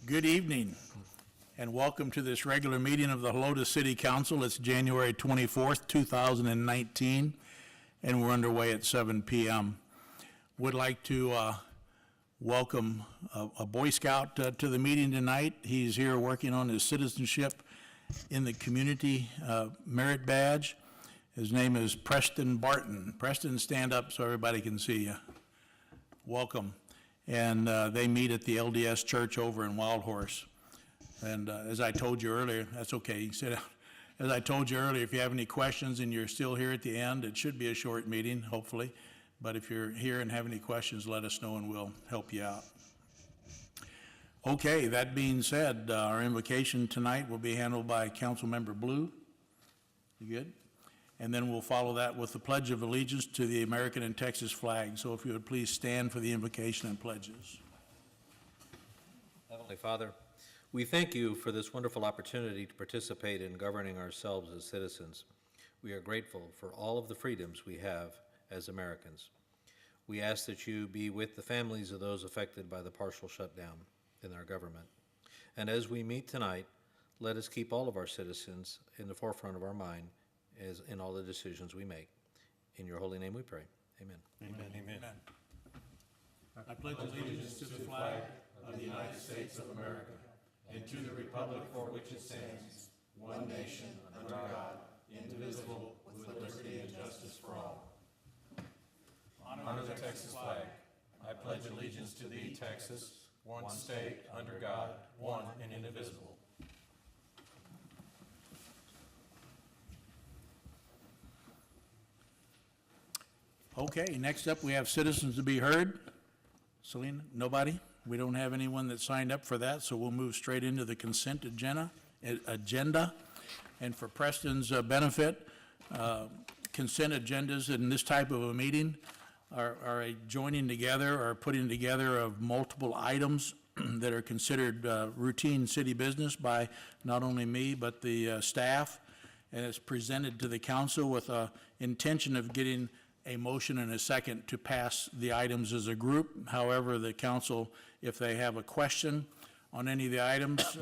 Good evening, and welcome to this regular meeting of the Helotes City Council. It's January 24th, 2019, and we're underway at 7 p.m. Would like to welcome a Boy Scout to the meeting tonight. He's here working on his citizenship in the community merit badge. His name is Preston Barton. Preston, stand up so everybody can see you. Welcome. And they meet at the LDS Church over in Wild Horse. And as I told you earlier, that's okay, you can sit down. As I told you earlier, if you have any questions and you're still here at the end, it should be a short meeting, hopefully. But if you're here and have any questions, let us know and we'll help you out. Okay, that being said, our invocation tonight will be handled by Councilmember Blue. You good? And then we'll follow that with the Pledge of Allegiance to the American and Texas flag. So if you would please stand for the invocation and pledges. Heavenly Father, we thank you for this wonderful opportunity to participate in governing ourselves as citizens. We are grateful for all of the freedoms we have as Americans. We ask that you be with the families of those affected by the partial shutdown in our government. And as we meet tonight, let us keep all of our citizens in the forefront of our mind as in all the decisions we make. In your holy name we pray. Amen. Amen. Amen. I pledge allegiance to the flag of the United States of America and to the republic for which it stands, one nation, under God, indivisible, with liberty and justice for all. Honor the Texas flag. I pledge allegiance to thee, Texas, one state, under God, one and indivisible. Okay, next up we have citizens to be heard. Selena, nobody? We don't have anyone that signed up for that, so we'll move straight into the consent agenda. And for Preston's benefit, consent agendas in this type of a meeting are a joining together or putting together of multiple items that are considered routine city business by not only me but the staff, and it's presented to the council with a intention of getting a motion and a second to pass the items as a group. However, the council, if they have a question on any of the items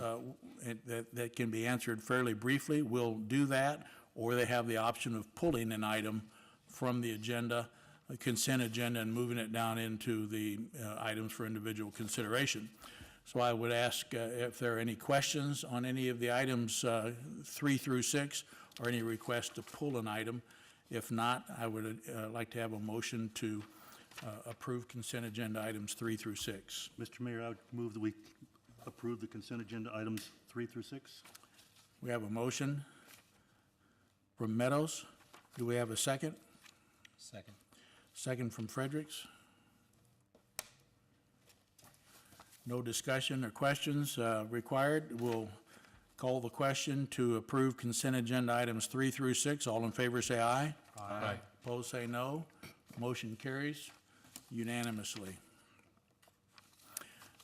that can be answered fairly briefly, will do that, or they have the option of pulling an item from the agenda, a consent agenda, and moving it down into the items for individual consideration. So I would ask if there are any questions on any of the items 3 through 6, or any request to pull an item. If not, I would like to have a motion to approve consent agenda items 3 through 6. Mr. Mayor, I would move that we approve the consent agenda items 3 through 6. We have a motion from Meadows. Do we have a second? Second. Second from Fredericks. No discussion or questions required. We'll call the question to approve consent agenda items 3 through 6. All in favor say aye. Aye. Opposed say no. Motion carries unanimously.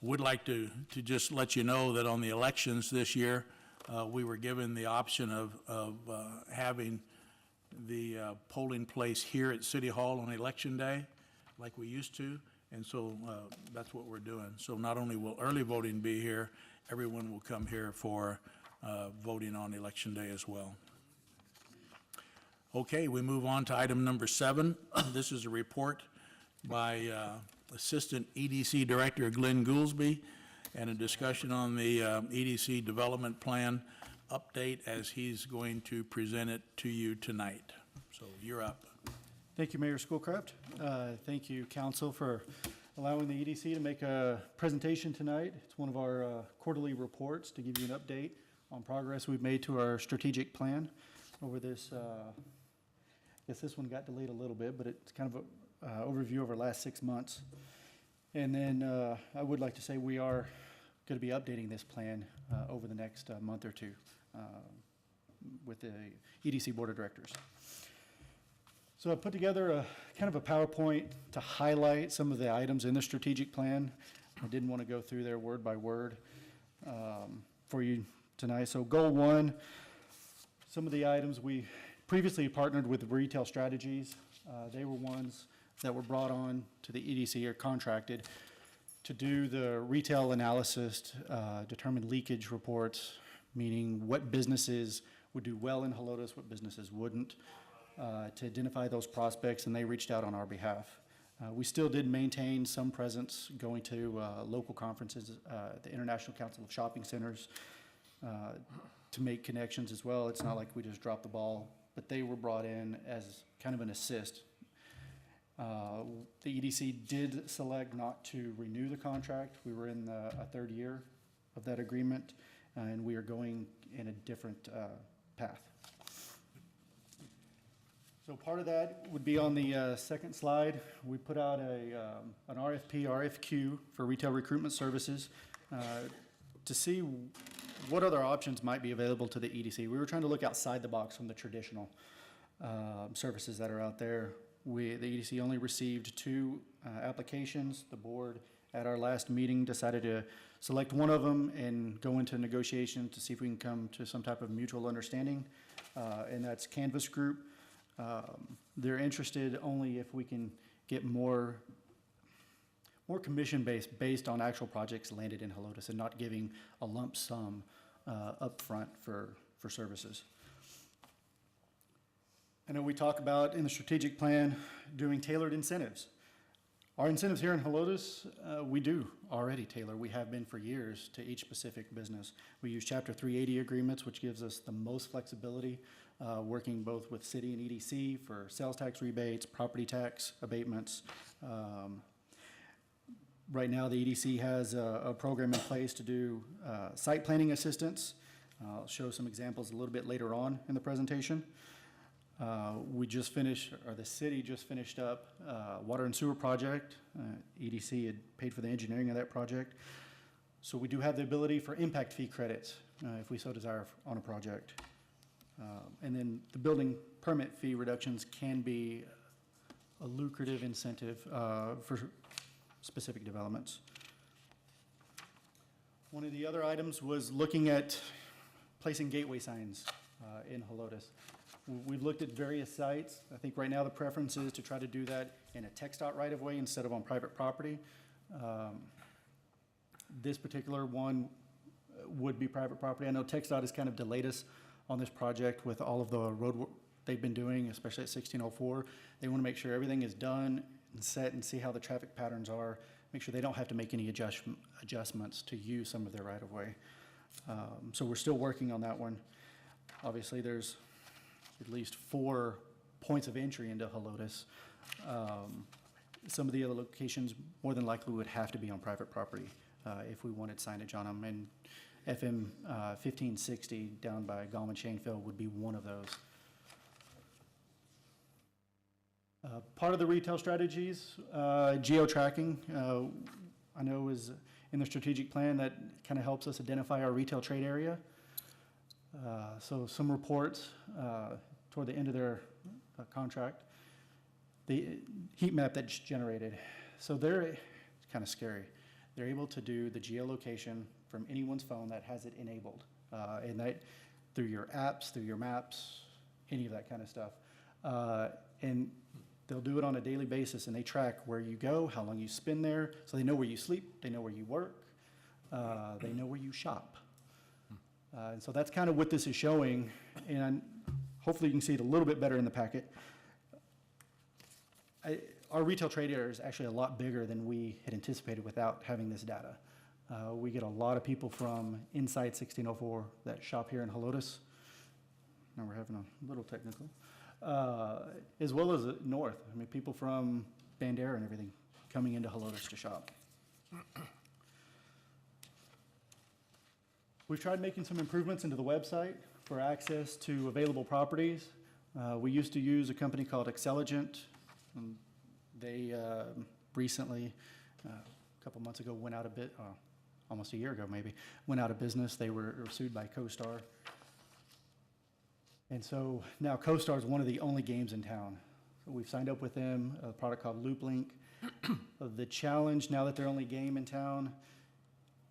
Would like to just let you know that on the elections this year, we were given the option of having the polling place here at City Hall on Election Day, like we used to, and so that's what we're doing. So not only will early voting be here, everyone will come here for voting on Election Day as well. Okay, we move on to item number 7. This is a report by Assistant EDC Director Glenn Goolsby, and a discussion on the EDC development plan update as he's going to present it to you tonight. So you're up. Thank you, Mayor Schoolcraft. Thank you, Council, for allowing the EDC to make a presentation tonight. It's one of our quarterly reports to give you an update on progress we've made to our strategic plan over this. I guess this one got delayed a little bit, but it's kind of an overview of our last 6 months. And then I would like to say we are going to be updating this plan over the next month or two with the EDC Board of Directors. So I put together a kind of a PowerPoint to highlight some of the items in the strategic plan. I didn't want to go through there word by word for you tonight. So goal 1, some of the items we previously partnered with Retail Strategies. They were ones that were brought on to the EDC or contracted to do the retail analysis, determine leakage reports, meaning what businesses would do well in Helotes, what businesses wouldn't, to identify those prospects, and they reached out on our behalf. We still did maintain some presence going to local conferences, the International Council of Shopping Centers, to make connections as well. It's not like we just dropped the ball, but they were brought in as kind of an assist. The EDC did select not to renew the contract. We were in a third year of that agreement, and we are going in a different path. So part of that would be on the second slide. We put out an RFP, RFQ for retail recruitment services to see what other options might be available to the EDC. We were trying to look outside the box from the traditional services that are out there. The EDC only received 2 applications. The board, at our last meeting, decided to select one of them and go into negotiation to see if we can come to some type of mutual understanding, and that's Canvas Group. They're interested only if we can get more commission-based, based on actual projects landed in Helotes and not giving a lump sum upfront for services. I know we talk about in the strategic plan doing tailored incentives. Our incentives here in Helotes, we do already tailor. We have been for years to each specific business. We use Chapter 380 agreements, which gives us the most flexibility, working both with city and EDC for sales tax rebates, property tax abatements. Right now, the EDC has a program in place to do site planning assistance. I'll show some examples a little bit later on in the presentation. We just finished, or the city just finished up water and sewer project. EDC had paid for the engineering of that project. So we do have the ability for impact fee credits if we so desire on a project. And then the building permit fee reductions can be a lucrative incentive for specific developments. One of the other items was looking at placing gateway signs in Helotes. We've looked at various sites. I think right now the preference is to try to do that in a TxDOT right-of-way instead of on private property. This particular one would be private property. I know TxDOT has kind of delayed us on this project with all of the road work they've been doing, especially at 1604. They want to make sure everything is done and set and see how the traffic patterns are, make sure they don't have to make any adjustments to use some of their right-of-way. So we're still working on that one. Obviously, there's at least 4 points of entry into Helotes. Some of the other locations more than likely would have to be on private property if we wanted signage on them. And FM 1560 down by Gallman Shanefield would be one of those. Part of the retail strategies, geo-tracking, I know is in the strategic plan that kind of helps us identify our retail trade area. So some reports toward the end of their contract, the heat map that's generated. So it's kind of scary. They're able to do the geolocation from anyone's phone that has it enabled. And that through your apps, through your maps, any of that kind of stuff. And they'll do it on a daily basis, and they track where you go, how long you spend there, so they know where you sleep, they know where you work, they know where you shop. And so that's kind of what this is showing, and hopefully you can see it a little bit better in the packet. Our retail trade area is actually a lot bigger than we had anticipated without having this data. We get a lot of people from inside 1604 that shop here in Helotes. Now we're having a little technical. As well as north. I mean, people from Bandera and everything coming into Helotes to shop. We've tried making some improvements into the website for access to available properties. We used to use a company called Xceligent. They recently, a couple months ago, went out of business, almost a year ago maybe, went out of business. They were sued by CoStar. And so now CoStar is one of the only games in town. So we've signed up with them, a product called LoopLink. The challenge now that they're only game in town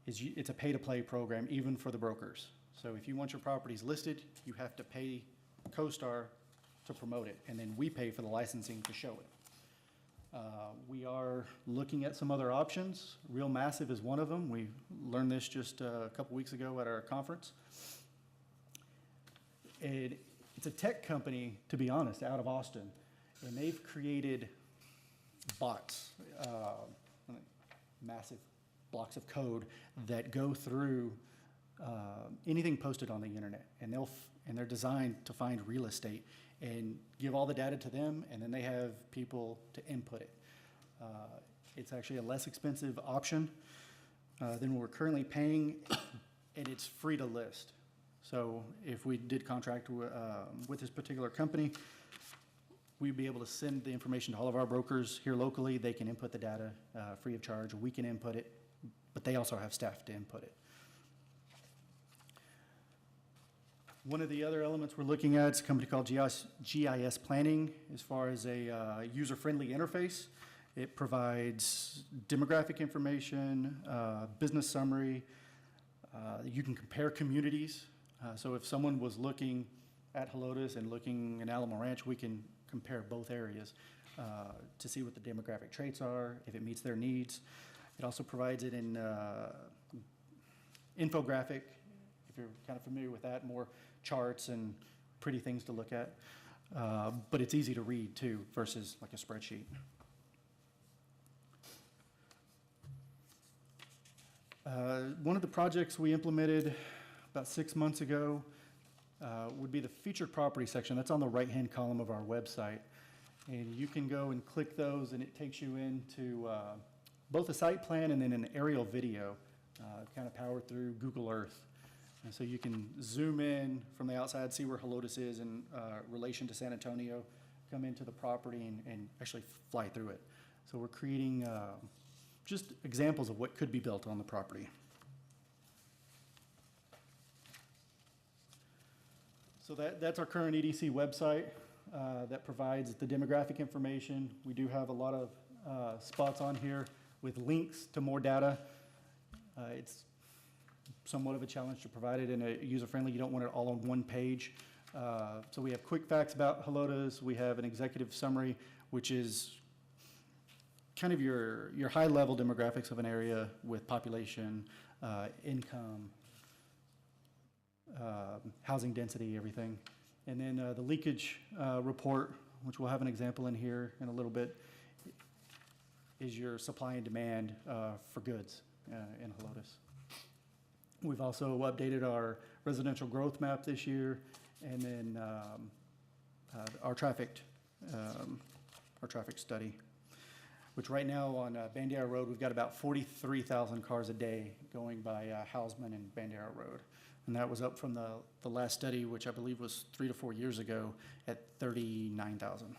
is it's a pay-to-play program, even for the brokers. So if you want your properties listed, you have to pay CoStar to promote it, and then we pay for the licensing to show it. We are looking at some other options. Real Massive is one of them. We learned this just a couple weeks ago at our conference. It's a tech company, to be honest, out of Austin, and they've created bots, massive blocks of code that go through anything posted on the internet, and they're designed to find real estate and give all the data to them, and then they have people to input it. It's actually a less expensive option than what we're currently paying, and it's free to list. So if we did contract with this particular company, we'd be able to send the information to all of our brokers here locally. They can input the data free of charge. We can input it, but they also have staff to input it. One of the other elements we're looking at is a company called GIS Planning, as far as a user-friendly interface. It provides demographic information, business summary. You can compare communities. So if someone was looking at Helotes and looking in Alamo Ranch, we can compare both areas to see what the demographic traits are, if it meets their needs. It also provides it in infographic, if you're kind of familiar with that, more charts and pretty things to look at. But it's easy to read too, versus like a spreadsheet. One of the projects we implemented about 6 months ago would be the featured property section. That's on the right-hand column of our website. And you can go and click those, and it takes you into both a site plan and then an aerial video, kind of powered through Google Earth. And so you can zoom in from the outside, see where Helotes is in relation to San Antonio, come into the property and actually fly through it. So we're creating just examples of what could be built on the property. So that's our current EDC website that provides the demographic information. We do have a lot of spots on here with links to more data. It's somewhat of a challenge to provide it in a user-friendly. You don't want it all on one page. So we have quick facts about Helotes. We have an executive summary, which is kind of your high-level demographics of an area with population, income, housing density, everything. And then the leakage report, which we'll have an example in here in a little bit, is your supply and demand for goods in Helotes. We've also updated our residential growth map this year, and then our traffic study, which right now on Bandera Road, we've got about 43,000 cars a day going by Hausman and Bandera Road. And that was up from the last study, which I believe was 3 to 4 years ago, at 39,000.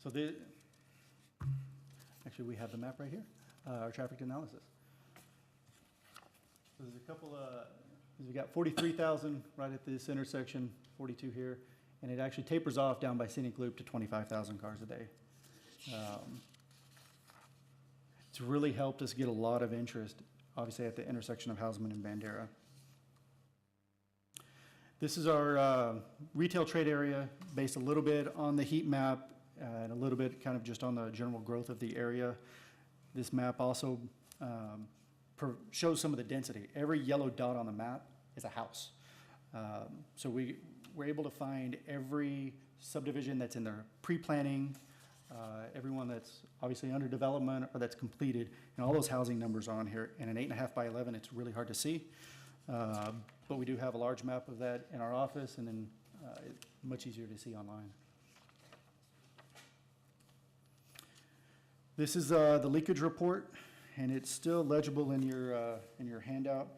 So actually, we have the map right here, our traffic analysis. So there's a couple of, we've got 43,000 right at this intersection, 42 here, and it actually tapers off down by Scenic Loop to 25,000 cars a day. It's really helped us get a lot of interest, obviously, at the intersection of Hausman and Bandera. This is our retail trade area, based a little bit on the heat map and a little bit kind of just on the general growth of the area. This map also shows some of the density. Every yellow dot on the map is a house. So we're able to find every subdivision that's in their pre-planning, everyone that's obviously under development or that's completed, and all those housing numbers are on here. And an 8.5 by 11, it's really hard to see. But we do have a large map of that in our office, and then it's much easier to see online. This is the leakage report, and it's still legible in your handout.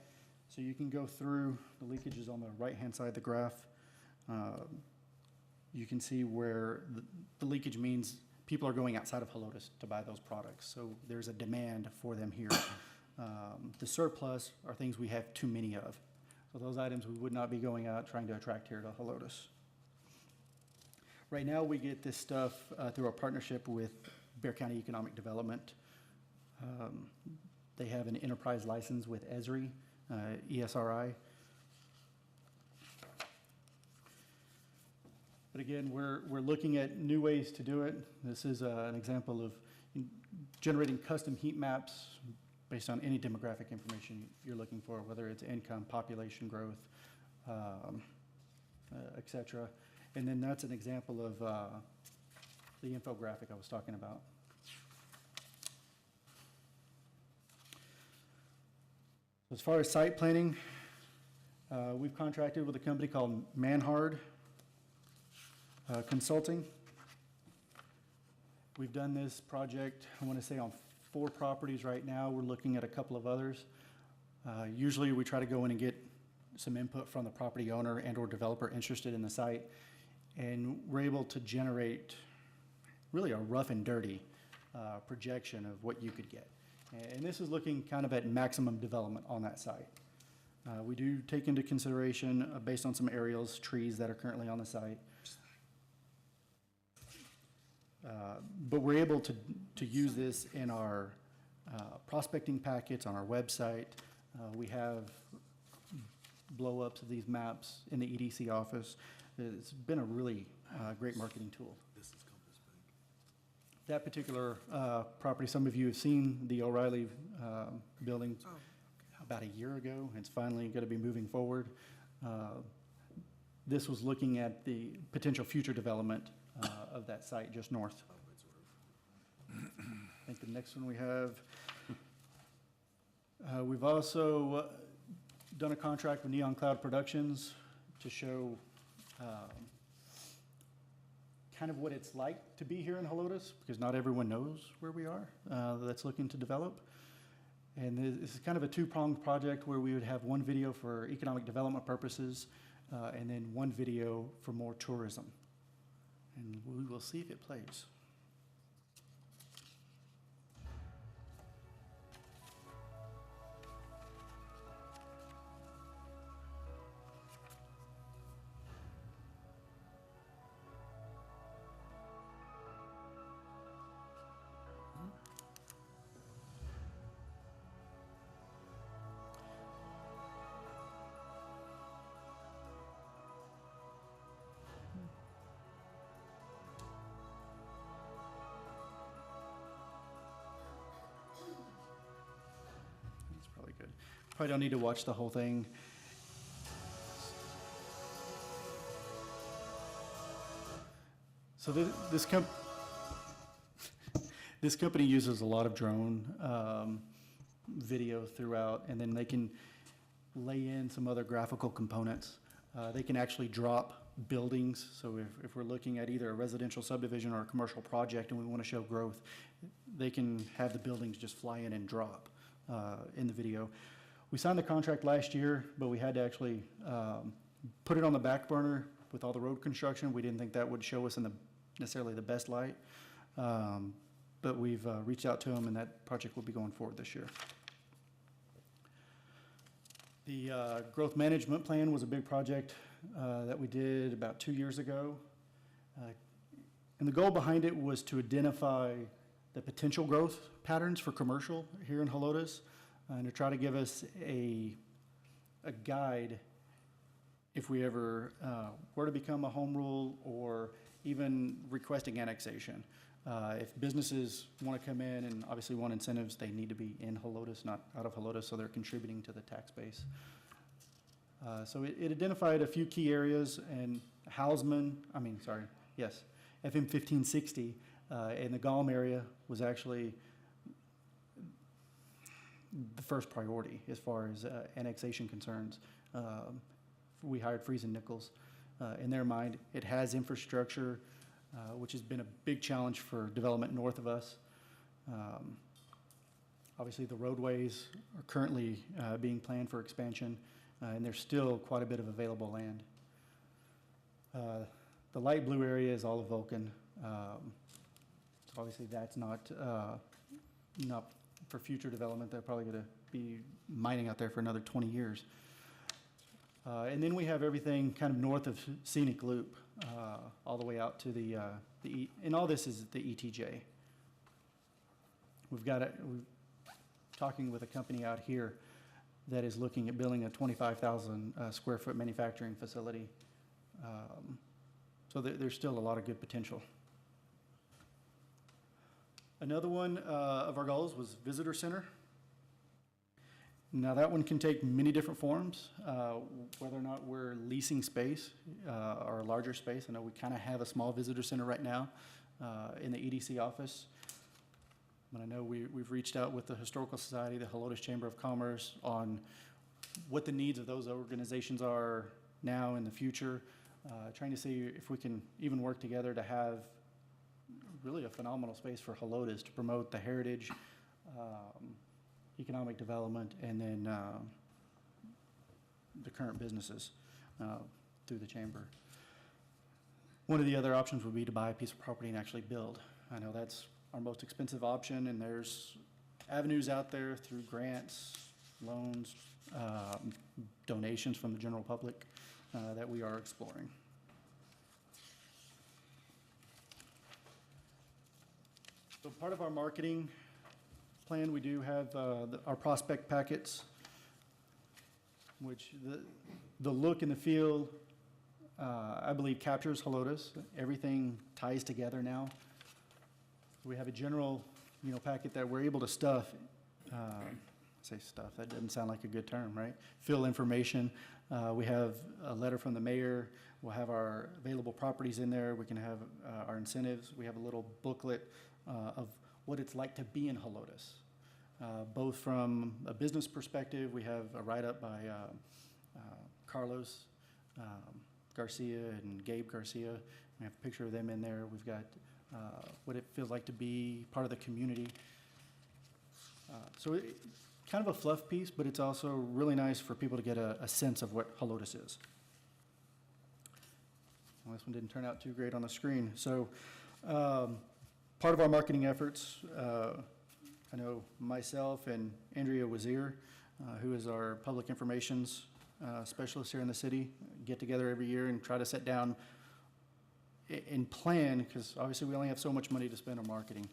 So you can go through, the leakage is on the right-hand side of the graph. You can see where the leakage means people are going outside of Helotes to buy those products. So there's a demand for them here. The surplus are things we have too many of. So those items we would not be going out trying to attract here to Helotes. Right now we get this stuff through our partnership with Bexar County Economic Development. They have an enterprise license with ESRI. But again, we're looking at new ways to do it. This is an example of generating custom heat maps based on any demographic information you're looking for, whether it's income, population growth, et cetera. And then that's an example of the infographic I was talking about. As far as site planning, we've contracted with a company called Manhard Consulting. We've done this project, I want to say, on 4 properties right now. We're looking at a couple of others. Usually we try to go in and get some input from the property owner and/or developer interested in the site, and we're able to generate really a rough and dirty projection of what you could get. And this is looking kind of at maximum development on that site. We do take into consideration, based on some aerials, trees that are currently on the site. But we're able to use this in our prospecting packets on our website. We have blow-ups of these maps in the EDC office. It's been a really great marketing tool. That particular property, some of you have seen the O'Reilly building about a year ago. It's finally going to be moving forward. This was looking at the potential future development of that site just north. I think the next one we have, we've also done a contract with Neon Cloud Productions to show kind of what it's like to be here in Helotes, because not everyone knows where we are that's looking to develop. And this is kind of a 2-pronged project where we would have one video for economic development purposes and then one video for more tourism. And we will see if it plays. That's probably good. Probably don't need to watch the whole thing. So this company uses a lot of drone video throughout, and then they can lay in some other graphical components. They can actually drop buildings. So if we're looking at either a residential subdivision or a commercial project and we want to show growth, they can have the buildings just fly in and drop in the video. We signed the contract last year, but we had to actually put it on the back burner with all the road construction. We didn't think that would show us in necessarily the best light. But we've reached out to them, and that project will be going forward this year. The growth management plan was a big project that we did about 2 years ago. And the goal behind it was to identify the potential growth patterns for commercial here in Helotes, and to try to give us a guide if we ever were to become a home rule or even requesting annexation. If businesses want to come in and obviously want incentives, they need to be in Helotes, not out of Helotes, so they're contributing to the tax base. So it identified a few key areas, and FM 1560 in the GALM area was actually the first priority as far as annexation concerns. We hired Friesen Nichols. In their mind, it has infrastructure, which has been a big challenge for development north of us. Obviously, the roadways are currently being planned for expansion, and there's still quite a bit of available land. The light blue area is all of Vulcan. So obviously, that's not for future development. They're probably going to be mining out there for another 20 years. And then we have everything kind of north of Scenic Loop, all the way out to the and all this is the ETJ. We're talking with a company out here that is looking at building a 25,000 square foot manufacturing facility. So there's still a lot of good potential. Another one of our goals was visitor center. Now, that one can take many different forms, whether or not we're leasing space or a larger space. I know we kind of have a small visitor center right now in the EDC office. But I know we've reached out with the Historical Society, the Helotes Chamber of Commerce, on what the needs of those organizations are now in the future, trying to see if we can even work together to have really a phenomenal space for Helotes to promote the heritage, economic development, and then the current businesses through the chamber. One of the other options would be to buy a piece of property and actually build. I know that's our most expensive option, and there's avenues out there through grants, loans, donations from the general public that we are exploring. So part of our marketing plan, we do have our prospect packets, which the look and the feel, I believe, captures Helotes. Everything ties together now. We have a general, packet that we're able to stuff. Say stuff, that doesn't sound like a good term, right? Fill information. We have a letter from the mayor. We'll have our available properties in there. We can have our incentives. We have a little booklet of what it's like to be in Helotes. Both from a business perspective, we have a write-up by Carlos Garcia and Gabe Garcia. We have a picture of them in there. We've got what it feels like to be part of the community. So kind of a fluff piece, but it's also really nice for people to get a sense of what Helotes is. Well, this one didn't turn out too great on the screen. So part of our marketing efforts, I know myself and Andrea Wazir, who is our public informations specialist here in the city, get together every year and try to sit down and plan, because obviously we only have so much money to spend on marketing,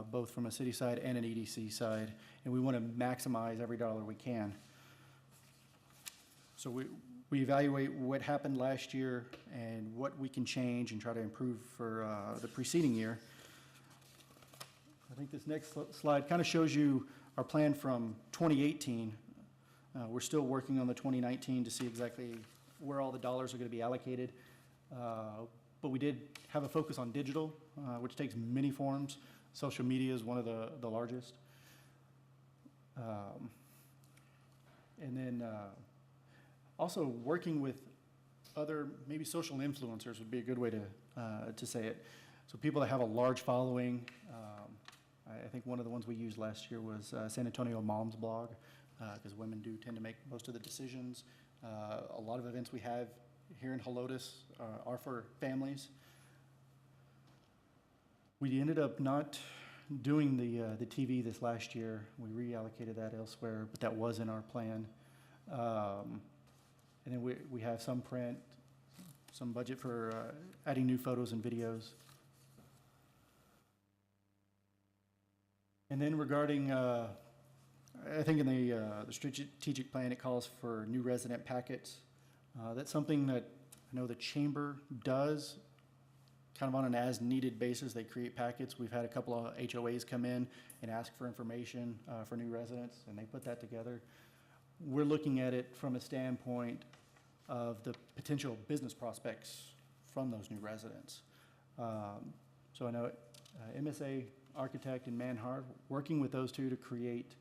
both from a city side and an EDC side, and we want to maximize every dollar we can. So we evaluate what happened last year and what we can change and try to improve for the preceding year. I think this next slide kind of shows you our plan from 2018. We're still working on the 2019 to see exactly where all the dollars are going to be allocated. But we did have a focus on digital, which takes many forms. Social media is one of the largest. And then also working with other, maybe social influencers would be a good way to say it. So people that have a large following. I think one of the ones we used last year was San Antonio Moms Blog, because women do tend to make most of the decisions. A lot of events we have here in Helotes are for families. We ended up not doing the TV this last year. We reallocated that elsewhere, but that was in our plan. And then we have some print, some budget for adding new photos and videos. And then regarding, I think in the strategic plan, it calls for new resident packets. That's something that I know the chamber does kind of on an as-needed basis. They create packets. We've had a couple of HOAs come in and ask for information for new residents, and they put that together. We're looking at it from a standpoint of the potential business prospects from those new residents. So I know MSA Architect and Manhart, working with those two to create,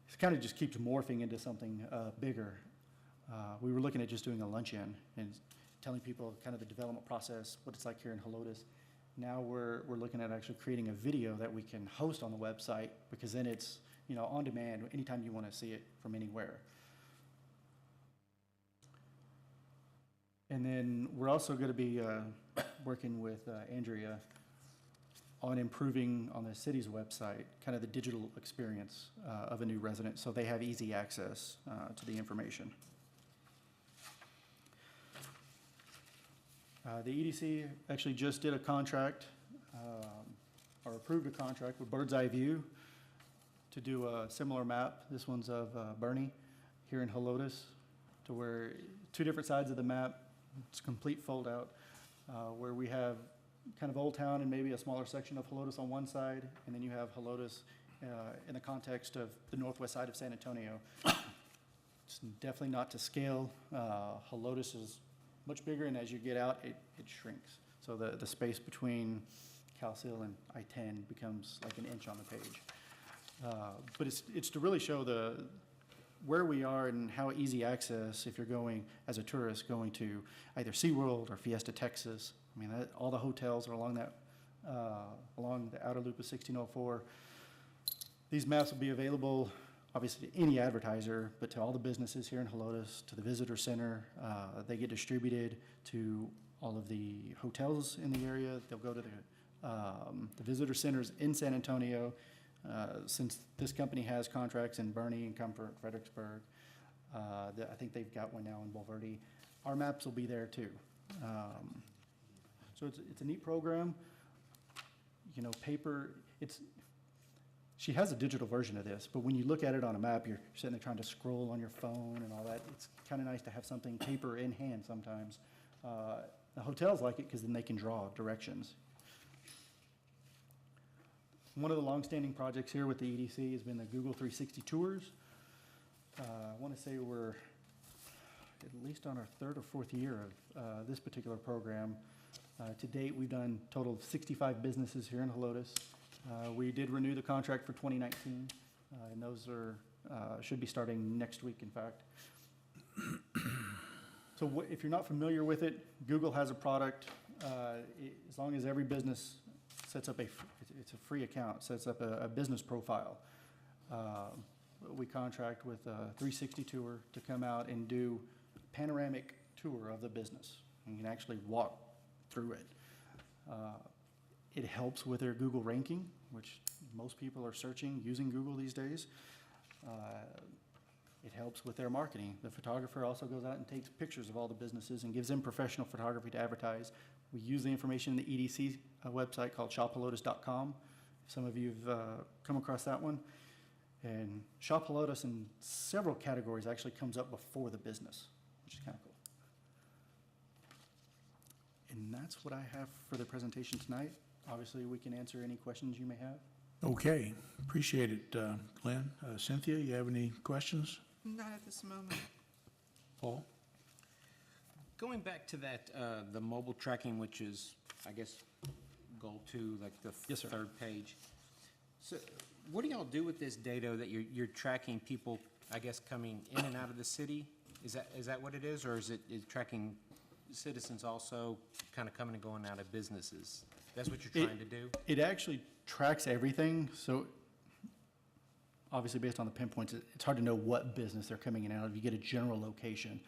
it kind of just keeps morphing into something bigger. We were looking at just doing a luncheon and telling people kind of the development process, what it's like here in Helotes. Now we're looking at actually creating a video that we can host on the website, because then it's on demand anytime you want to see it from anywhere. And then we're also going to be working with Andrea on improving on the city's website, kind of the digital experience of a new resident, so they have easy access to the information. The EDC actually just did a contract, or approved a contract with Bird's Eye View to do a similar map. This one's of Bernie here in Helotes, to where two different sides of the map, it's a complete fold out. where we have kind of Old Town and maybe a smaller section of Helotes on one side, and then you have Helotes in the context of the northwest side of San Antonio. It's definitely not to scale. Helotes is much bigger, and as you get out, it shrinks. So the space between Calcil and I-10 becomes like an inch on the page. But it's to really show where we are and how easy access, if you're going as a tourist, going to either SeaWorld or Fiesta, Texas. I mean, all the hotels are along that, along the outer loop of 1604. These maps will be available, obviously, to any advertiser, but to all the businesses here in Helotes, to the visitor center. They get distributed to all of the hotels in the area. They'll go to the visitor centers in San Antonio. Since this company has contracts in Bernie and Comfort, Fredericksburg, I think they've got one now in Bulverde. Our maps will be there too. So it's a neat program. You know, paper, she has a digital version of this, but when you look at it on a map, you're sitting there trying to scroll on your phone and all that. It's kind of nice to have something paper in hand sometimes. The hotels like it because then they can draw directions. One of the longstanding projects here with the EDC has been the Google 360 tours. I want to say we're at least on our third or fourth year of this particular program. To date, we've done a total of 65 businesses here in Helotes. We did renew the contract for 2019, and those should be starting next week, in fact. So if you're not familiar with it, Google has a product. As long as every business sets up it's a free account, sets up a business profile. We contract with a 360 tour to come out and do a panoramic tour of the business. You can actually walk through it. It helps with their Google ranking, which most people are searching using Google these days. It helps with their marketing. The photographer also goes out and takes pictures of all the businesses and gives them professional photography to advertise. We use the information in the EDC website called shophelotes.com. Some of you have come across that one. And Shop Helotes in several categories actually comes up before the business, which is kind of cool. And that's what I have for the presentation tonight. Obviously, we can answer any questions you may have. Okay, appreciate it, Glenn. Cynthia, you have any questions? Not at this moment. Paul? Going back to that, the mobile tracking, which is, I guess, goal 2, like the Yes, sir. third page. So what do y'all do with this data that you're tracking people, I guess, coming in and out of the city? Is that what it is, or is it tracking citizens also kind of coming and going out of businesses? That's what you're trying to do? It actually tracks everything, so obviously based on the pinpoints, it's hard to know what business they're coming in and out of. You get a general location.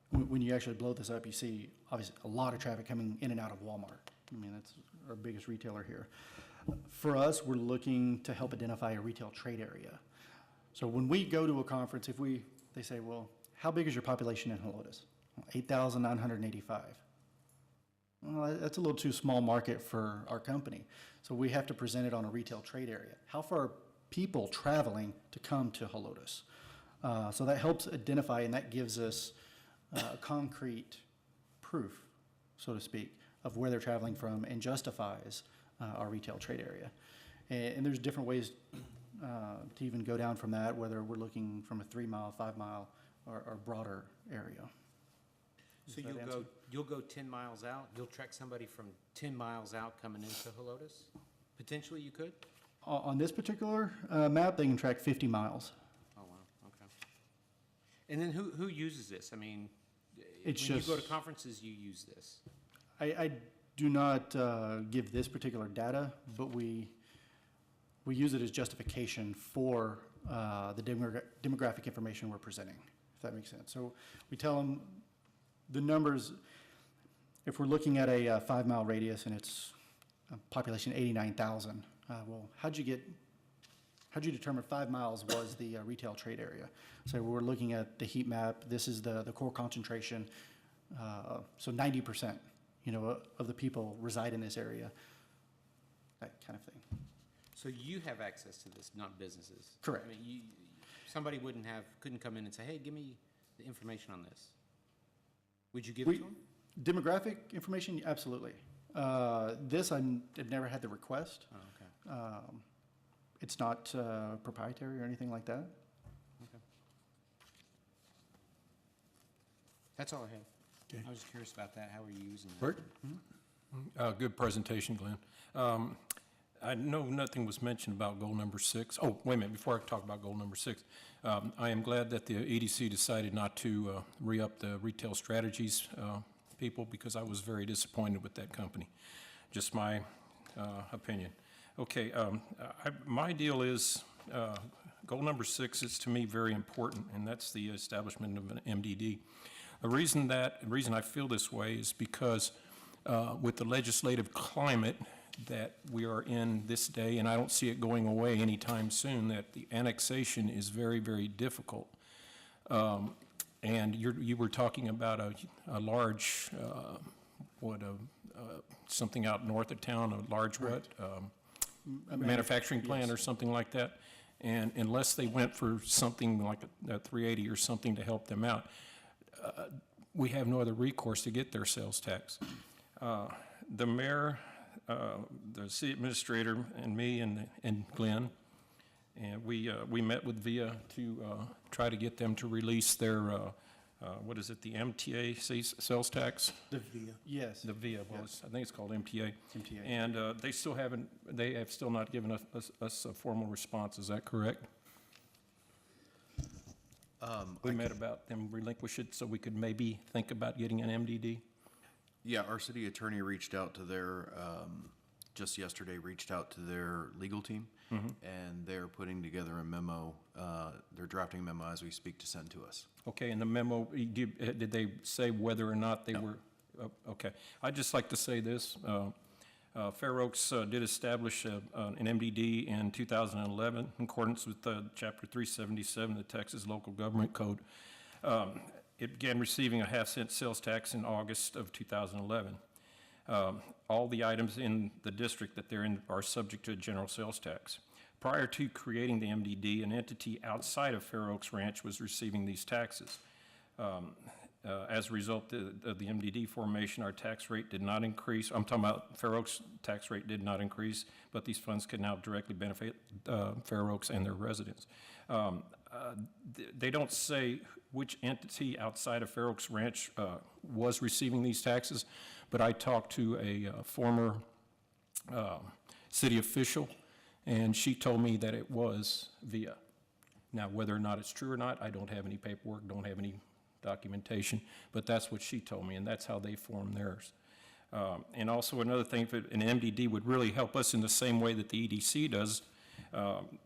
When you actually blow this up, you see obviously a lot of traffic coming in and out of Walmart. I mean, that's our biggest retailer here. For us, we're looking to help identify a retail trade area. So when we go to a conference, they say, well, how big is your population in Helotes? 8,985. Well, that's a little too small market for our company. So we have to present it on a retail trade area. How far are people traveling to come to Helotes? So that helps identify, and that gives us concrete proof, so to speak, of where they're traveling from and justifies our retail trade area. And there's different ways to even go down from that, whether we're looking from a 3-mile, 5-mile, or broader area. So Does that answer? you'll go 10 miles out, you'll track somebody from 10 miles out coming into Helotes? Potentially you could? On this particular map, they can track 50 miles. Oh, wow, okay. And then who uses this? I mean, It's when you go to just- conferences, you use this. I do not give this particular data, but we use it as justification for the demographic information we're presenting, if that makes sense. So we tell them the numbers, if we're looking at a 5-mile radius and it's a population 89,000, well, how'd you determine 5 miles was the retail trade area? So we're looking at the heat map. This is the core concentration. So 90%, of the people reside in this area, that kind of thing. So you have access to this, not businesses? Correct. I mean, somebody couldn't come in and say, hey, give me the information on this. Would you give it to them? Demographic information, absolutely. This, I've never had the request. Oh, okay. It's not proprietary or anything like that. That's all I have. Okay. I was just curious about that. How are you using that? Bert? Good presentation, Glenn. I know nothing was mentioned about goal number 6. Oh, wait a minute, before I talk about goal number 6, I am glad that the EDC decided not to re-up the retail strategies people, because I was very disappointed with that company. Just my opinion. Okay, my deal is, goal number 6 is to me very important, and that's the establishment of an MDD. The reason I feel this way is because with the legislative climate that we are in this day, and I don't see it going away anytime soon, that the annexation is very, very difficult. And you were talking about a large, something out north of town, a large what? Manufacturing plant or something like that. And unless they went for something like a 380 or something to help them out, we have no other recourse to get their sales tax. The mayor, the city administrator, and me and Glenn, and we met with VIA to try to get them to release their, what is it, the MTA sales tax? The VIA. Yes. The VIA, well, I think it's called MTA. MTA. And they have still not given us a formal response, is that correct? We met about them relinquish it so we could maybe think about getting an MDD? Yeah, our city attorney reached out to their, just yesterday, reached out to their legal team, and they're putting together a memo, they're drafting a memo as we speak to send to us. Okay, and the memo, did they say whether or not they were? Okay, I'd just like to say this. Fair Oaks did establish an MDD in 2011 in accordance with Chapter 377 of the Texas Local Government Code. It began receiving a half-cent sales tax in August of 2011. All the items in the district that they're in are subject to a general sales tax. Prior to creating the MDD, an entity outside of Fair Oaks Ranch was receiving these taxes. As a result of the MDD formation, our tax rate did not increase. I'm talking about Fair Oaks' tax rate did not increase, but these funds can now directly benefit Fair Oaks and their residents. They don't say which entity outside of Fair Oaks Ranch was receiving these taxes, but I talked to a former city official, and she told me that it was VIA. Now, whether or not it's true or not, I don't have any paperwork, don't have any documentation, but that's what she told me, and that's how they form theirs. And also another thing, if an MDD would really help us in the same way that the EDC does,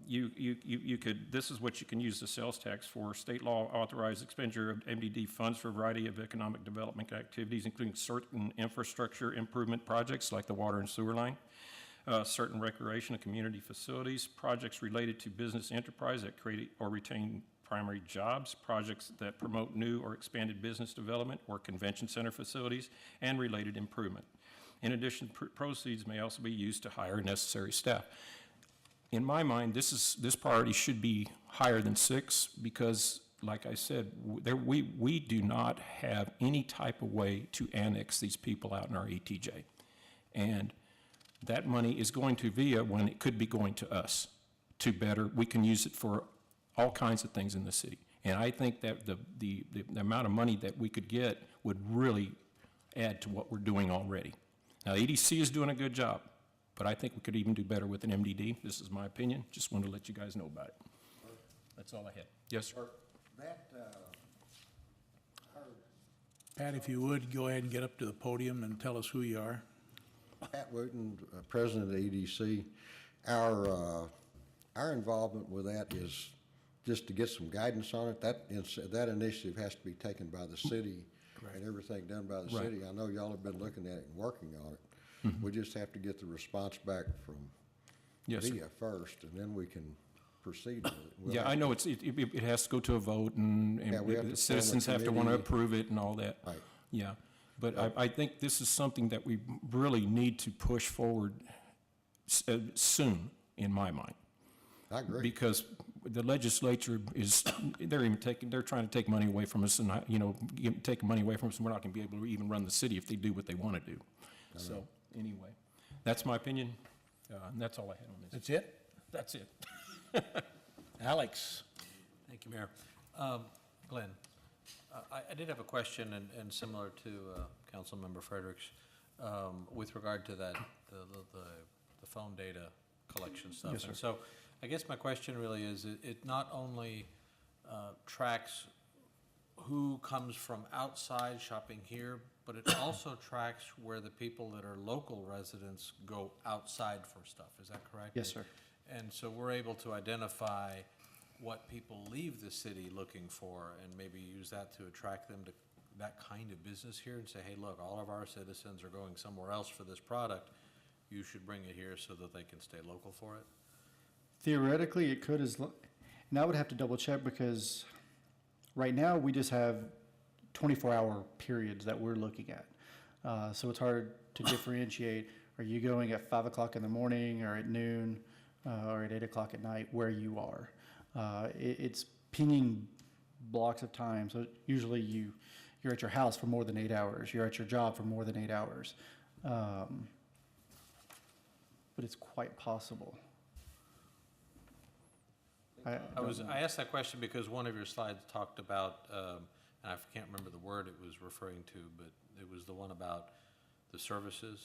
you could, this is what you can use the sales tax for. State law authorized expenditure of MDD funds for a variety of economic development activities, including certain infrastructure improvement projects like the water and sewer line, certain recreation and community facilities, projects related to business enterprise that create or retain primary jobs, projects that promote new or expanded business development or convention center facilities, and related improvement. In addition, proceeds may also be used to hire necessary staff. In my mind, this priority should be higher than 6 because, like I said, we do not have any type of way to annex these people out in our ETJ. And that money is going to VIA when it could be going to us to better, we can use it for all kinds of things in the city. And I think that the amount of money that we could get would really add to what we're doing already. Now, EDC is doing a good job, but I think we could even do better with an MDD. This is my opinion. Just wanted to let you guys know about it. That's all I had. Yes, sir. Pat, if you would, go ahead and get up to the podium and tell us who you are. Pat Wooten, President of EDC. Our involvement with that is just to get some guidance on it. That initiative has to be taken by the city and everything done by the Right. city. I know y'all have been looking at it and working on it. We just have to get the response back from Yes, sir. VIA first, and then we can proceed with it. We'll Yeah, have I to- know it has to go to a vote and Yeah, we have to form a citizens have to want to committee. approve it and all that. Right. Yeah, but I think this is something that we really need to push forward soon, in my mind. I agree. Because the legislature is, they're trying to take money away from us and, taking money away from us, and we're not gonna be able to even run the city if they do what they wanna do. So, anyway, that's my opinion, and that's all I had on this. That's it? That's it. Alex? Thank you, Mayor. Glenn, I did have a question, and similar to Councilmember Fredericks, with regard to that, the phone data collection stuff. Yes, sir. And so, I guess my question really is, it not only tracks who comes from outside shopping here, but it also tracks where the people that are local residents go outside for stuff, is that correct? Yes, sir. And so we're able to identify what people leave the city looking for and maybe use that to attract them to that kind of business here and say, hey, look, all of our citizens are going somewhere else for this product. You should bring it here so that they can stay local for it. Theoretically, it could and I would have to double check because right now we just have 24-hour periods that we're looking at. So it's hard to differentiate, are you going at 5 o'clock in the morning or at noon or at 8 o'clock at night where you are. It's pinging blocks of time. So usually you're at your house for more than 8 hours. You're at your job for more than 8 hours. But it's quite possible. I asked that question because one of your slides talked about, and I can't remember the word it was referring to, but it was the one about the services.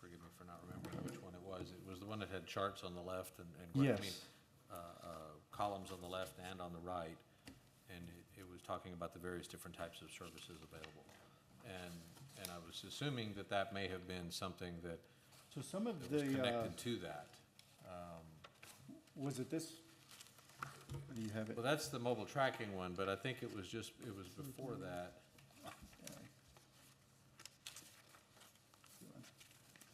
Forgive me for not remembering which one it was. It was the one that had charts on the left and Yes. columns on the left and on the right, and it was talking about the various different types of services available. And I was assuming that may have been something that So some of was the, connected to that. was it this? Do you have it? Well, that's the mobile tracking one, but I think it was before that.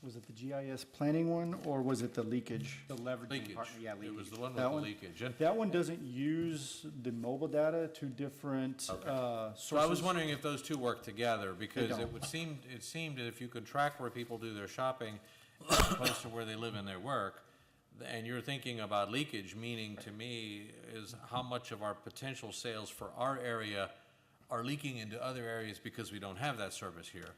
Was it the GIS planning one, or was it the leakage? The leveraging Leakage. partner, yeah, It leakage. was the one with That the one? leakage. And That one doesn't use the mobile data, two different sources. so I was wondering if those two work together, because don't. it seemed that if you could track where people do their shopping as opposed to where they live and their work, and you're thinking about leakage, meaning to me is how much of our potential sales for our area are leaking into other areas because we don't have that service here.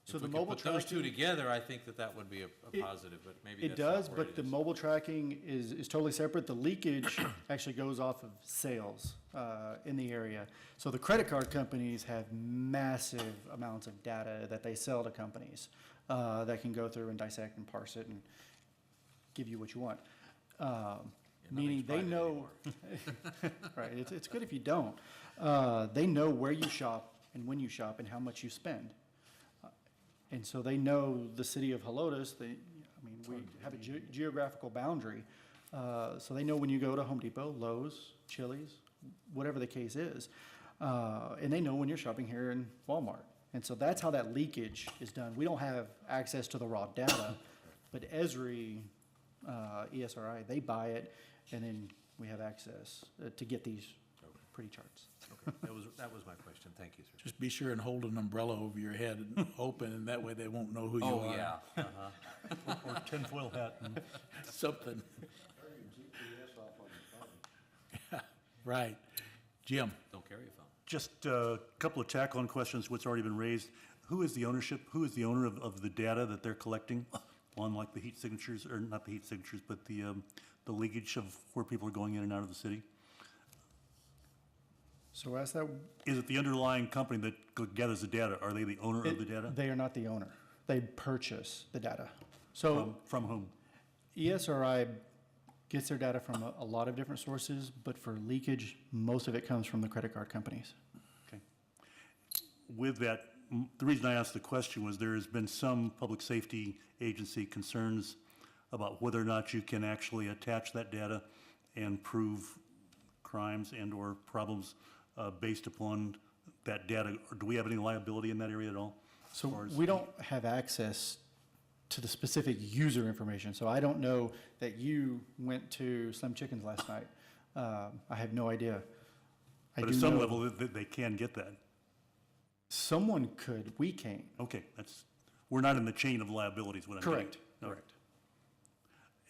So If the we could mobile put those two tracking- together, I think that would be a positive, but maybe It that's not does, where but it the is. mobile tracking is totally separate. The leakage actually goes off of sales in the area. So the credit card companies have massive amounts of data that they sell to companies that can go through and dissect and parse it and give you what you want. Meaning they private know, right, it's good if you don't. They know where you shop and when you shop and how much you spend. And so they know the city of Helotes, we have a geographical boundary. So they know when you go to Home Depot, Lowe's, Chili's, whatever the case is. And they know when you're shopping here in Walmart. And so that's how that leakage is done. We don't have access to the raw data, but Esri, ESRI, they buy it, and then we have access to get these pretty charts. Okay, that was my question. Thank you, sir. Just be sure and hold an umbrella over your head and open, and that way they won't know who you are. Oh, yeah. Uh-huh. Or tinfoil hat. And Something. Right. Jim? Don't carry a phone. just a couple of tack-on questions, what's already been raised. Who is the ownership, who is the owner of the data that they're collecting on like the heat signatures, or not the heat signatures, but the leakage of where people are going in and out of the city? So as that, Is it the underlying company that gathers the data? Are they the owner of the data? they are not the owner. They purchase the data. So From whom? ESRI gets their data from a lot of different sources, but for leakage, most of it comes from the credit card companies. Okay. With that, the reason I asked the question was there has been some public safety agency concerns about whether or not you can actually attach that data and prove crimes and/or problems based upon that data. Or do we have any liability in that area at all? as So far as- we don't have access to the specific user information. So I don't know that you went to Slim Chickens last night. I have no idea. I But do at some know level, they can get that. someone could, we can't. Okay, we're not in the chain of liabilities, what I'm getting. Correct, No. correct.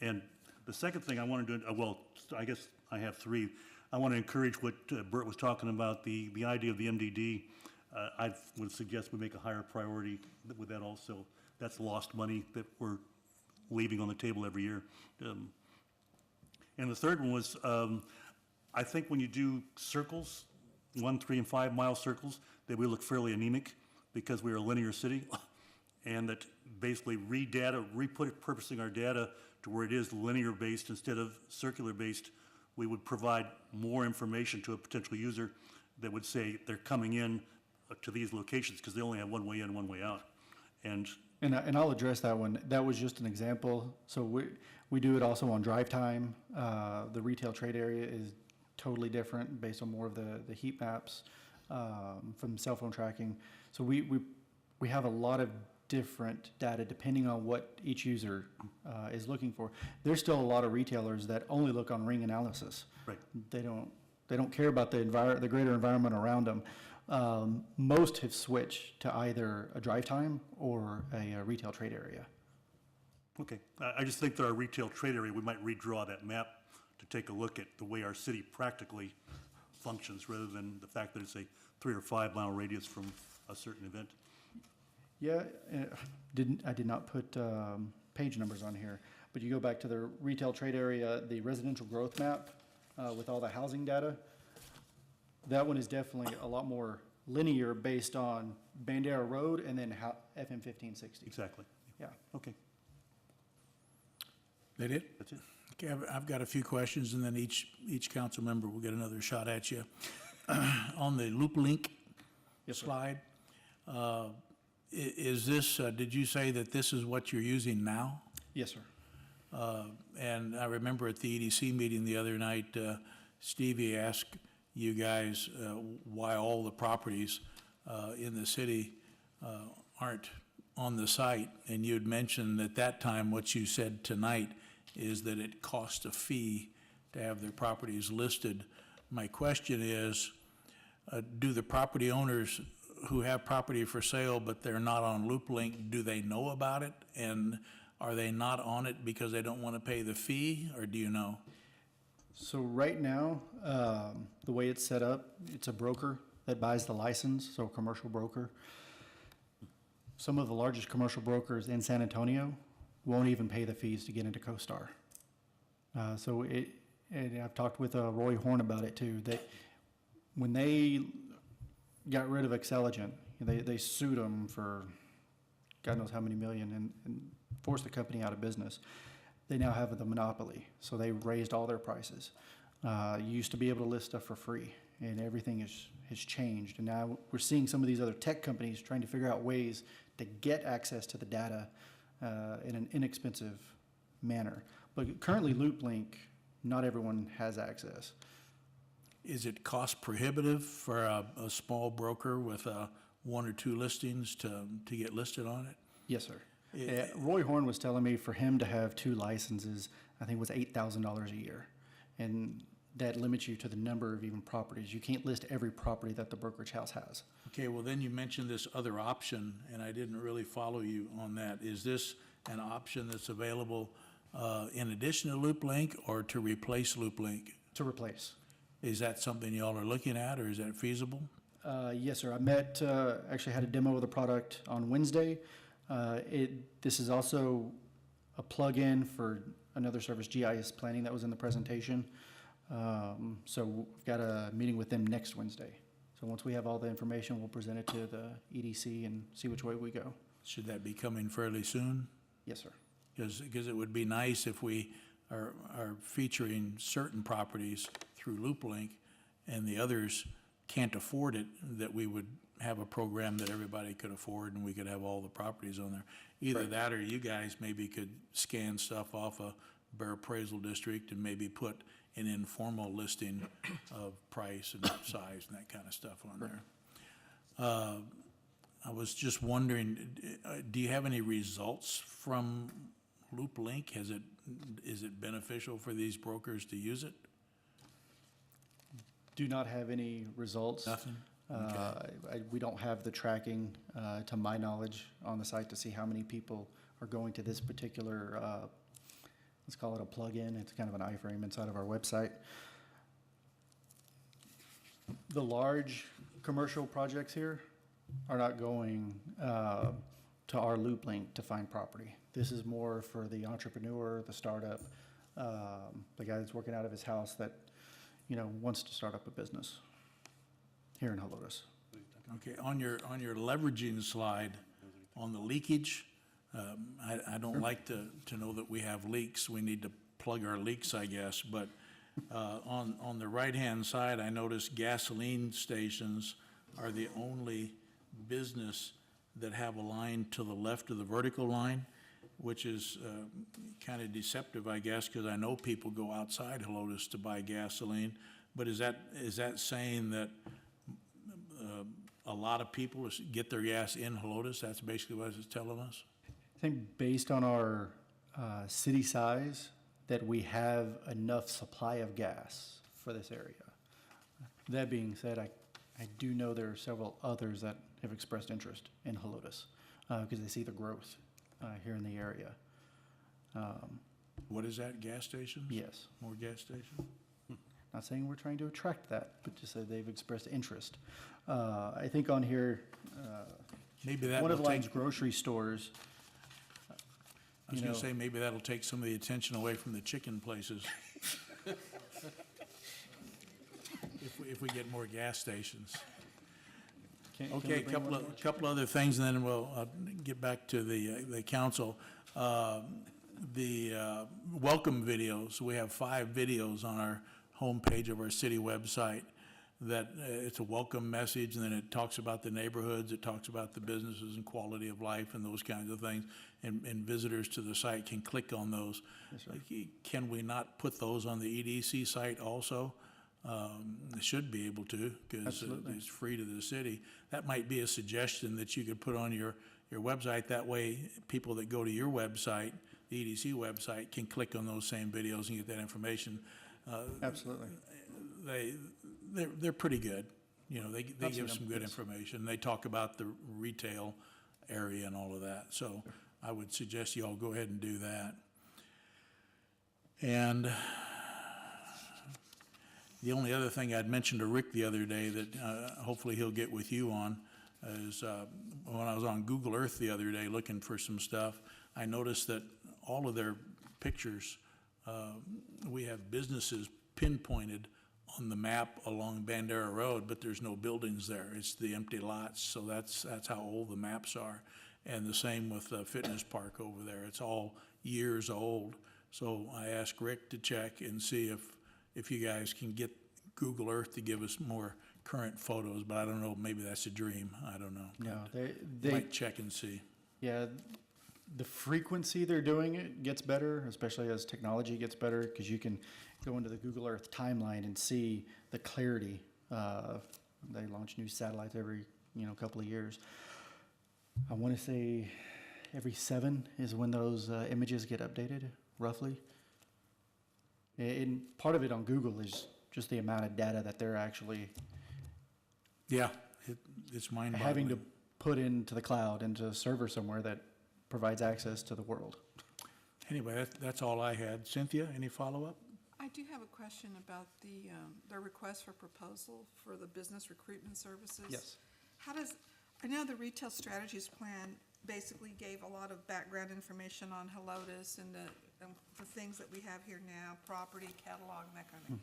And The second thing I want to do, well, I guess I have three. I want to encourage what Bert was talking about, the idea of the MDD. I would suggest we make a higher priority with that also. That's lost money that we're leaving on the table every year. And the third one was, I think when you do circles, 1, 3, and 5 mile circles, that we look fairly anemic because we are a linear city. And that basically repurposing our data to where it is linear based instead of circular based, we would provide more information to a potential user that would say they're coming in to these locations because they only have one way in, one way out. And And I'll address that one. That was just an example. So we do it also on drive time. The retail trade area is totally different based on more of the heat maps from cell phone tracking. So we have a lot of different data depending on what each user is looking for. There's still a lot of retailers that only look on ring analysis. Right. They don't care about the greater environment around them. Most have switched to either a drive time or a retail trade area. Okay, I just think that our retail trade area, we might redraw that map to take a look at the way our city practically functions rather than the fact that it's a 3 or 5 mile radius from a certain event. Yeah, I did not put page numbers on here, but you go back to the retail trade area, the residential growth map with all the housing data. That one is definitely a lot more linear based on Bandera Road and then FM 1560. Exactly. Yeah. Okay, That it? that's it. Okay, I've got a few questions, and then each council member will get another shot at you. On the Loop Link Yes, sir. slide, is this, did you say that this is what you're using now? Yes, sir. And I remember at the EDC meeting the other night, Stevie asked you guys why all the properties in the city aren't on the site. And you had mentioned at that time, what you said tonight is that it costs a fee to have their properties listed. My question is, do the property owners who have property for sale but they're not on Loop Link, do they know about it? And are they not on it because they don't want to pay the fee, or do you know? So right now, the way it's set up, it's a broker that buys the license, so a commercial broker. Some of the largest commercial brokers in San Antonio won't even pay the fees to get into CoStar. And I've talked with Roy Horn about it too, that when they got rid of Xceligent, they sued them for God knows how many million and forced the company out of business. They now have the monopoly, so they raised all their prices. You used to be able to list stuff for free, and everything has changed. And now we're seeing some of these other tech companies trying to figure out ways to get access to the data in an inexpensive manner. But currently, LoopLink, not everyone has access. Is it cost prohibitive for a small broker with 1 or 2 listings to get listed on it? Yes, sir. Roy Horn was telling me for him to have 2 licenses, I think it was $8,000 a year. And that limits you to the number of even properties. You can't list every property that the brokerage house has. Okay, well, then you mentioned this other option, and I didn't really follow you on that. Is this an option that's available in addition to LoopLink or to replace LoopLink? To replace. Is that something y'all are looking at, or is that feasible? Yes, sir. I met, actually had a demo of the product on Wednesday. This is also a plug-in for another service, GIS Planning, that was in the presentation. So we've got a meeting with them next Wednesday. So once we have all the information, we'll present it to the EDC and see which way we go. Should that be coming fairly soon? Yes, sir. Because it would be nice if we are featuring certain properties through LoopLink and the others can't afford it, that we would have a program that everybody could afford and we could have all the properties on there. Either that or you guys maybe could scan stuff off a Bear Appraisal District and maybe put an informal listing of price and size and that kind of stuff on there. I was just wondering, do you have any results from LoopLink? Is it beneficial for these brokers to use it? Do not have any results. Nothing? We don't have the tracking, to my knowledge, on the site to see how many people are going to this particular let's call it a plug-in. It's kind of an iframe inside of our website. The large commercial projects here are not going to our loop link to find property. This is more for the entrepreneur, the startup, the guy that's working out of his house that, wants to start up a business here in Helotes. Okay, on your leveraging slide, on the leakage, I don't like to know that we have leaks. We need to plug our leaks, I guess, but on the right-hand side, I noticed gasoline stations are the only business that have a line to the left of the vertical line, which is kind of deceptive, I guess, because I know people go outside Helotes to buy gasoline. But is that saying that a lot of people get their gas in Helotes? That's basically what it's telling us? I think based on our city size, that we have enough supply of gas for this area. That being said, I do know there are several others that have expressed interest in Helotes because they see the growth here in the area. What is that, gas stations? Yes. More gas stations? Not saying we're trying to attract that, but just that they've expressed interest. I think on here, Maybe that one will of Line's take, grocery stores. I was gonna say, maybe that'll take some of the attention away from the chicken places. If we get more gas stations. Can we Okay, bring one more? couple other things, and then we'll get back to the council. The welcome videos, we have 5 videos on our homepage of our city website that it's a welcome message, and then it talks about the neighborhoods, it talks about the businesses and quality of life and those kinds of things, and visitors to the site can click on those. Can we not put those on the EDC site also? They should be able to, because Absolutely. it's free to the city. That might be a suggestion that you could put on your website. That way, people that go to your website, the EDC website, can click on those same videos and get that information. Absolutely. They're pretty good. They I've give seen some them, good yes. information. They talk about the retail area and all of that. So I would suggest you all go ahead and do that. And the only other thing I'd mentioned to Rick the other day that hopefully he'll get with you on is when I was on Google Earth the other day looking for some stuff, I noticed that all of their pictures, we have businesses pinpointed on the map along Bandera Road, but there's no buildings there. It's the empty lots, so that's how old the maps are. And the same with the fitness park over there. It's all years old. So I asked Rick to check and see if you guys can get Google Earth to give us more current photos, but I don't know, maybe that's a dream. I don't know. No, they Might check and see. yeah, the frequency they're doing it gets better, especially as technology gets better, because you can go into the Google Earth timeline and see the clarity. They launch new satellites every, couple of years. I want to say every 7 is when those images get updated, roughly. And part of it on Google is just the amount of data that they're actually Yeah, it's mind-boggling. having to put into the cloud, into a server somewhere that provides access to the world. Anyway, that's all I had. Cynthia, any follow-up? I do have a question about the request for proposal for the business recruitment services. Yes. I know the retail strategies plan basically gave a lot of background information on Helotes and the things that we have here now, property, catalog, and that kind of thing.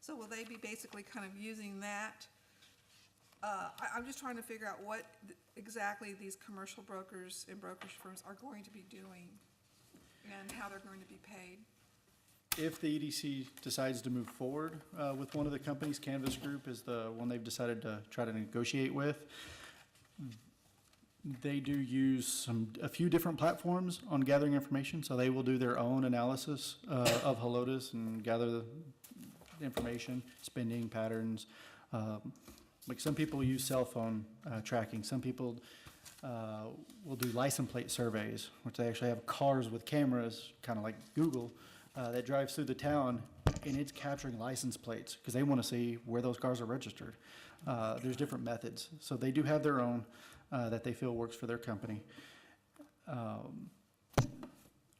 So will they be basically kind of using that? I'm just trying to figure out what exactly these commercial brokers and brokerage firms are going to be doing and how they're going to be paid. If the EDC decides to move forward with one of the companies, Canvas Group is the one they've decided to try to negotiate with. They do use a few different platforms on gathering information, so they will do their own analysis of Helotes and gather the information, spending patterns. Like some people use cell phone tracking. Some people will do license plate surveys, which they actually have cars with cameras, kind of like Google, that drives through the town, and it's capturing license plates because they want to see where those cars are registered. There's different methods. So they do have their own that they feel works for their company.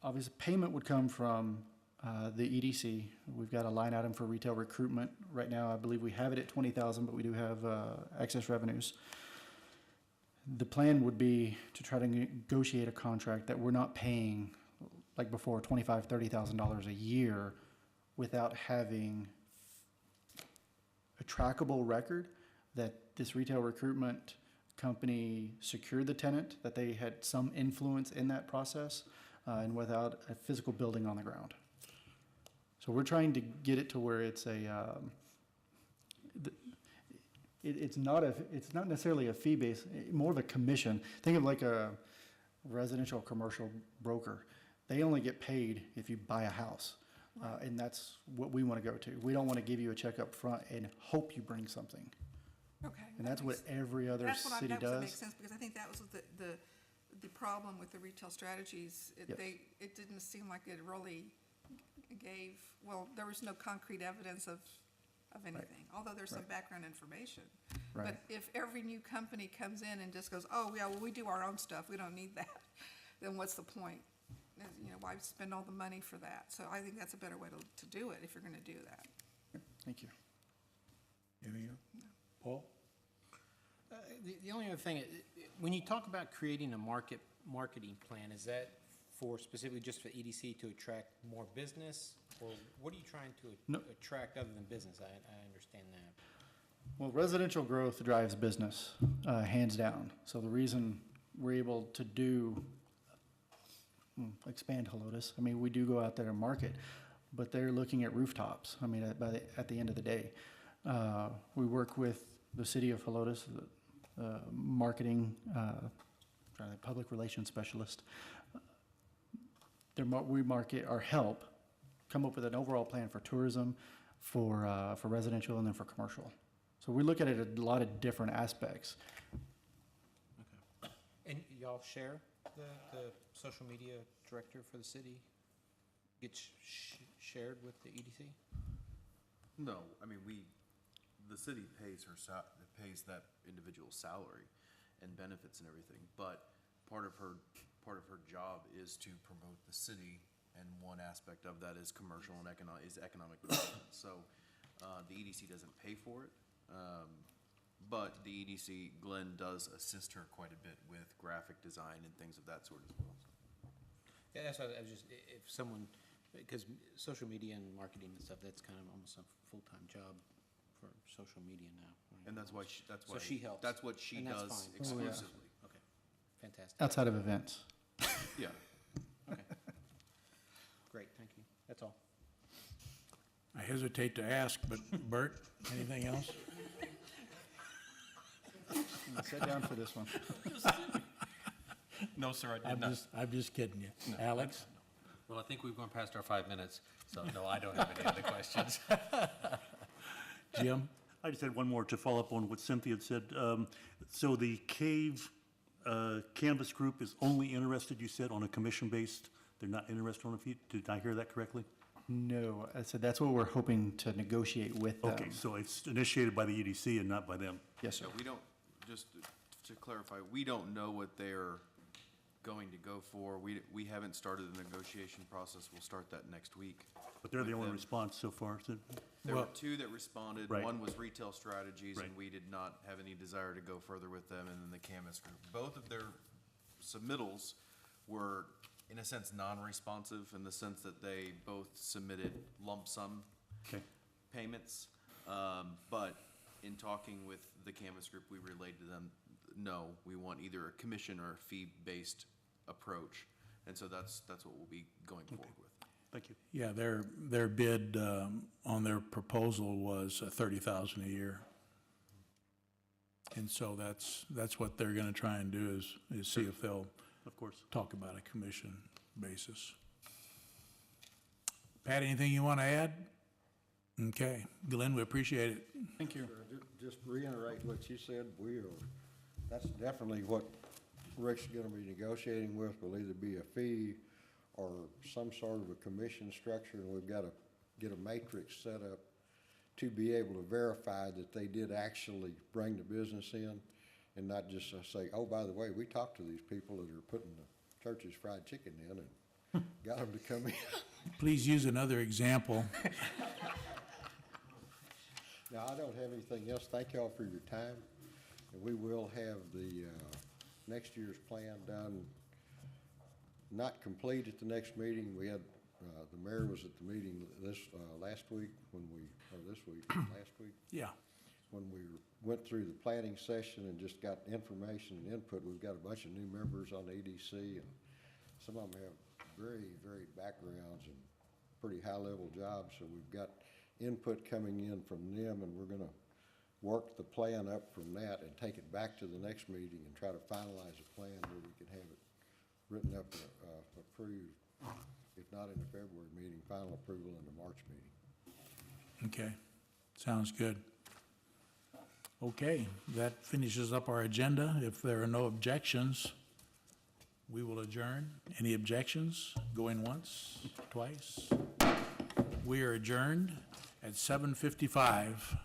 Obviously, payment would come from the EDC. We've got a line item for retail recruitment. Right now, I believe we have it at 20,000, but we do have excess revenues. The plan would be to try to negotiate a contract that we're not paying, like before, $25,000, $30,000 a year without having a trackable record that this retail recruitment company secured the tenant, that they had some influence in that process, and without a physical building on the ground. So we're trying to get it to where it's it's not necessarily a fee base, more of a commission. Think of like a residential commercial broker. They only get paid if you buy a house. And that's what we want to go to. We don't want to give you a check up front and hope you bring something. Okay. And that's what every other city That does. makes sense, because I think that was the problem with the retail strategies. Yes. It didn't seem like it really gave, well, there was no concrete evidence of anything, although there's some background information. Right. But if every new company comes in and just goes, oh, yeah, well, we do our own stuff, we don't need that, then what's the point? You know, why spend all the money for that? So I think that's a better way to do it, if you're gonna do that. Thank you. Anything else? Paul? The only other thing, when you talk about creating a marketing plan, is that for specifically just for EDC to attract more business? Or what are you trying to No. attract other than business? I understand that. Well, residential growth drives business, hands down. So the reason we're able to expand Helotes, I mean, we do go out there and market, but they're looking at rooftops. I mean, at the end of the day, we work with the city of Helotes, marketing, public relations specialist. We market our help, come up with an overall plan for tourism, for residential, and then for commercial. So we look at it at a lot of different aspects. And y'all share the social media director for the city? Gets shared with the EDC? No, I mean, the city pays pays that individual's salary and benefits and everything, but part of her job is to promote the city, and one aspect of that is commercial and economic development. So, the EDC doesn't pay for it, but the EDC, Glenn does assist her quite a bit with graphic design and things of that sort as well. Yeah, that's what I was just, if someone, because social media and marketing and stuff, that's kind of almost a full-time job for social media now. Right? And that's why So she helps. That's what she And that's does fine. exclusively. Okay, fantastic. Outside of events. Yeah. Okay. Great, thank you. That's all. I hesitate to ask, but Bert, anything else? Sit down for this one. No, sir, I did not. I'm just kidding you. Alex? Well, I think we've gone past our 5 minutes, so no, I don't have any other questions. Jim? I just had one more to follow up on what Cynthia had said. So the Cave Canvas Group is only interested, you said, on a commission-based, they're not interested on a fee? Did I hear that correctly? No, I said that's what we're hoping to negotiate with them. Okay, so it's initiated by the EDC and not by them. Yes, sir. Yeah, we don't, just to clarify, we don't know what they're going to go for. We haven't started the negotiation process. We'll start that next week. But they're the with only them. response so far. So- There were Well- 2 that responded. Right. One was Retail Strategies, and Right. we did not have any desire to go further with them, and then the Canvas Group. Both of their submittals were, in a sense, non-responsive, in the sense that they both submitted lump sum Okay, payments. But in talking with the Canvas Group, we relayed to them, no, we want either a commission or a fee-based approach. And so that's what we'll be going forward with. thank you. Yeah, their bid on their proposal was $30,000 a year. And so that's what they're gonna try and do is see if they'll Of course. talk about a commission basis. Pat, anything you wanna add? Okay, Glenn, we appreciate it. Thank you. Just reiterate what you said, that's definitely what Rick's gonna be negotiating with, will either be a fee or some sort of a commission structure, and we've gotta get a matrix set up to be able to verify that they did actually bring the business in, and not just say, oh, by the way, we talked to these people that are putting the church's fried chicken in and got them to come in. Please use another example. Now, I don't have anything else. Thank y'all for your time. And we will have the next year's plan done, not complete at the next meeting. We had, the mayor was at the meeting last week when we, or this week, last week, Yeah. when we went through the planning session and just got information and input. We've got a bunch of new members on the EDC, and some of them have very varied backgrounds and pretty high-level jobs, so we've got input coming in from them, and we're gonna work the plan up from that and take it back to the next meeting and try to finalize a plan where we can have it written up, approved, if not in the February meeting, final approval in the March meeting. Okay, sounds good. Okay, that finishes up our agenda. If there are no objections, we will adjourn. Any objections? Going once, twice? We are adjourned at 7:55.